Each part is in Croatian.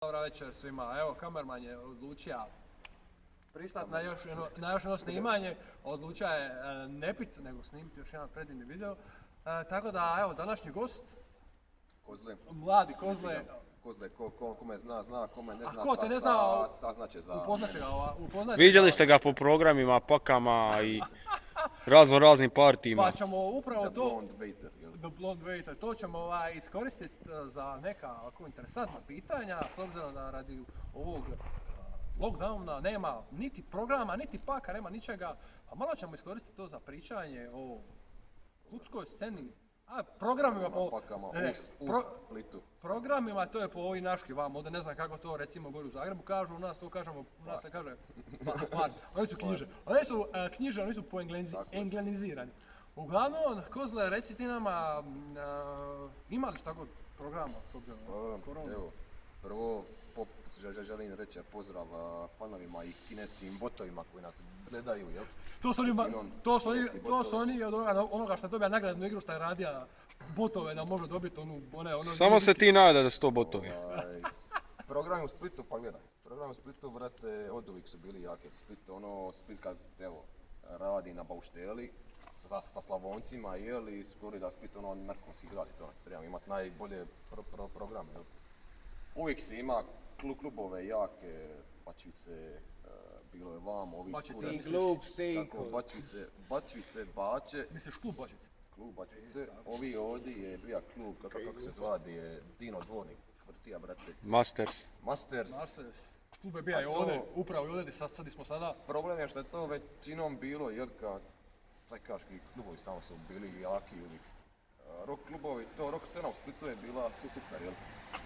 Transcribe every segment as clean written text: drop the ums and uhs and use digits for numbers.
Dobra večer svima. Evo, kamerman je odlučio pristati na još jedno snimanje. Odlučio je ne pit, nego snimiti još jedan predivni video. Tako da, evo, današnji gost, Kozle. mladi Kozle. Kozle, kome zna, kome ne zna, ko te ne zna, saznaće za... upoznaće ga. Viđali ste ga po programima, pakama i raznim partijima. Pa ćemo upravo The to... Blonde Waiter, jel? The Blonde Waiter. To ćemo iskoristiti za neka ovako interesantna pitanja, s obzirom da radi ovog lockdowna nema niti programa, niti paka, nema ničega. A malo ćemo iskoristiti to za pričanje o klupskoj sceni, programima po... Pakama u Splitu. Programima, to je po ovoj naški vam, ovdje ne znam kako to recimo gori u Zagrebu kažu, u nas to kažemo, u nas se kaže par, oni su knjiže, oni su poenglenizirani. Uglavnom, Kozle, reci ti nama, ima li tako programa s obzirom na koronu? Evo, prvo želim reći pozdrav fanovima i kineskim botovima koji nas gledaju, jel? To su oni od onoga što dobija nagradnu igru što je radija botove da može dobiti ono... Samo se ti nada da su to botovi. Programi u Splitu, pa gledaj. Programi u Splitu, brate, od uvijek su bili jaki. Split kad, evo, radi na baušteli sa Slavoncima, jel, i skoro da Split ono narkonski grad i to trebamo imati najbolje programe, jel. Uvijek se ima klubove jake, Bačvice, bilo je vamo, ovi Bačvice, Bače. Misliš klub Bačvice? Klub Bačvice, ovi ovdje je bija klub, kako se zvadi, je Dino Dvornik, vrtija, brate. Masters. Klub je bija i ovdje, upravo i ovdje, sad smo sada. Problem je što je to većinom bilo, jer kad cajkaški klubovi samo su bili jaki uvijek. Rock klubovi, to rock scena u Splitu je bila super, jel?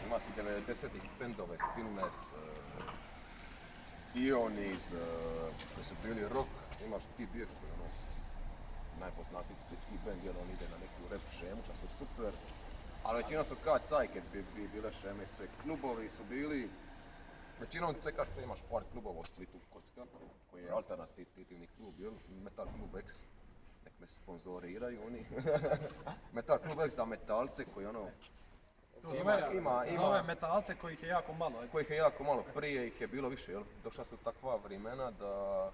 Ima si 90-ih bendove, Stillness, Dioniz, koji su bili rock, imaš ti bio koji ono, najpoznatiji splitski bend, jer on ide na neku rap šemu, što su super, ali većinom su kao cajke bi bile šeme, sve klubovi su bili, većinom cajkaš što imaš par klubova u Splitu, Kocka, koji je alternativni klub, jel? Metal Klub X, nek me sponzoriraju oni, Metal Klub X za metalce koji ono, Zove metalce kojih je jako malo. Kojih je jako malo, prije ih je bilo više, jel? Došla su takva vremena da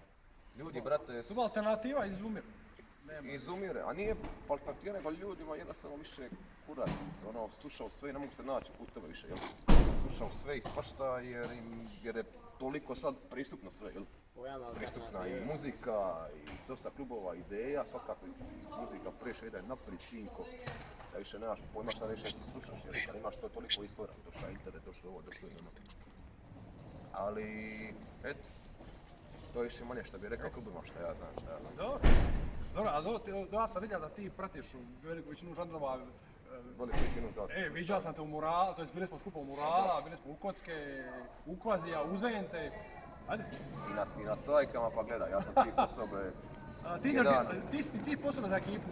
ljudi, brate... Suba alternativa izumire, a nije alternativa, nego ljudima jednostavno više kurac, ono, slušao sve i ne mogu se naći putove više, jel? Slušao sve i svašta jer je toliko sad pristupno sve, jel? Pristupna i muzika, i dosta klubova, ideja, svakako muzika preše ide naprijed, sinko. Da više nemaš pojma šta više slušaš, jer kad imaš to toliko izbora, došla internet, došlo ovo, došlo ono. Ali, eto, to je više manje što bi rekao klubima šta ja znam. Dobro, ali ja sam vidio da ti pratiš veliku većinu žanrova. Viđao sam te u Murala, to jest bili smo skupa u Murala, bili smo u Kocke, u Kvazija, u Zente. Ajde. I na cajkama, pa gledaj, ja sam tip osobe. Ti posebno za ekipu,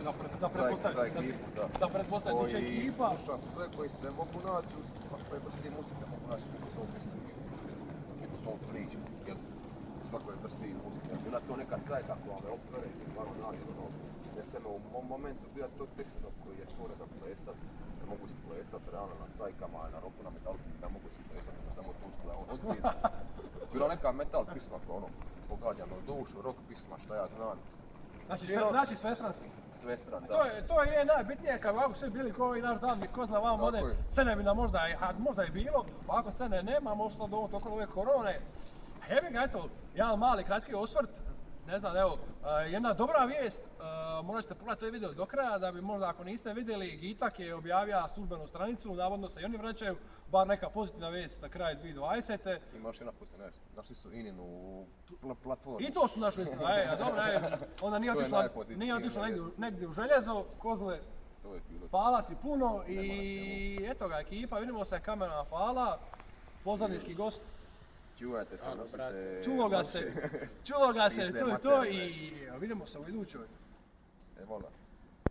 da pretpostavim niče ekipa. Koji slušam sve, koji sve mogu naći u svakoj vrsti muzike, mogu naći neku svoju pesmu, neku svoju priču, jel? U svakoj vrsti muzike. Bila to neka cajka koja me opere i se stvarno nađe, ono, gdje sam u mom momentu bila to tehno koji je stvoren da plesat, se mogu isplesat realno na cajkama, na roku, na metalcu, da mogu isplesat, da samo tučku, da on odzida. Bila neka metal pisma koja ono, pogađa me u dušu, rock pisma, šta ja znam. Znači svestran si? Svestran, da. To je najbitnije, kad ovako svi bili koji naš dan, ko zna vam ovdje, scene bi nam možda i bilo, pa ako scene nema, možda sad ovo tokom ove korone. Jebi ga, eto, jedan mali kratki osvrt, ne znam, evo, jedna dobra vijest, možda ćete pogledati ovaj video do kraja, da bi možda ako niste vidjeli, Gitak je objavio službenu stranicu, navodno se i oni vraćaju, bar neka pozitivna vijest na kraj 2020. Imaš jedna pozitivna vijest, našli su Ininu platformu. I to su našli isto, dobro, onda nije otišla negdje u željezo, Kozle, hvala ti puno i eto ga ekipa, vidimo se kamerama, hvala, pozadinski gost. Čuvajte se, nosite... Čulo ga se, to i vidimo se u idućoj. Evo ga.